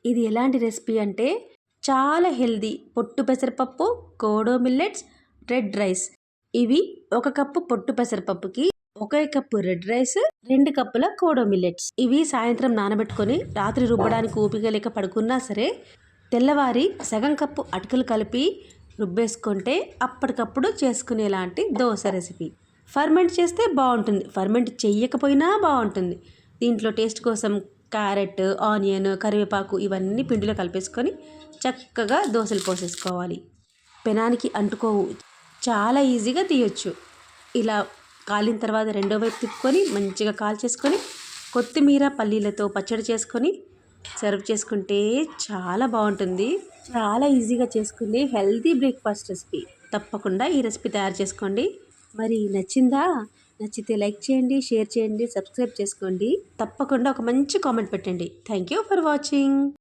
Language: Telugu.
ఇది ఎలాంటి రెసిపీ అంటే చాలా హెల్దీ. పొట్టు పెసరపప్పు, కోడో మిల్లెట్స్, రెడ్ రైస్. ఇవి 1 కప్పు పొట్టు పెసరపప్పుకి 1 కప్పు రెడ్ రైస్, 2 కప్పుల కోడో మిల్లెట్స్. ఇవి సాయంత్రం నానబెట్టుకొని రాత్రి రుబ్బడానికి ఓపిక లేక పడుకున్నా సరే తెల్లవారి సగం కప్పు అటుకులు కలిపి రుబ్బేసుకుంటే అప్పటికప్పుడు చేసుకునేలాంటి దోశ రెసిపీ. ఫర్మెంట్ చేస్తే బాగుంటుంది, ఫర్మెంట్ చెయ్యకపోయినా బాగుంటుంది. దీంట్లో టేస్ట్ కోసం క్యారెట్, ఆనియన్, కరివేపాకు ఇవన్నీ పిండిలో కలిపేసుకొని చక్కగా దోశలు పోసేసుకోవాలి. పెనానికి అంటుకోవు, చాలా ఈజీగా తీయొచ్చు. ఇలా కాలిన తర్వాత రెండో వైపు తిప్పుకొని మంచిగా కాల్చేసుకొని కొత్తిమీర పల్లీలతో పచ్చడి చేసుకొని సర్వ్ చేసుకుంటే చాలా బాగుంటుంది. చాలా ఈజీగా చేసుకునే హెల్తీ బ్రేక్ఫాస్ట్ రెసిపీ. తప్పకుండా ఈ రెసిపీ తయారు చేసుకోండి. మరి నచ్చిందా? నచ్చితే లైక్ చేయండి, షేర్ చేయండి, సబ్స్క్రైబ్ చేసుకోండి. తప్పకుండా ఒక మంచి కామెంట్ పెట్టండి. Thank you for watching.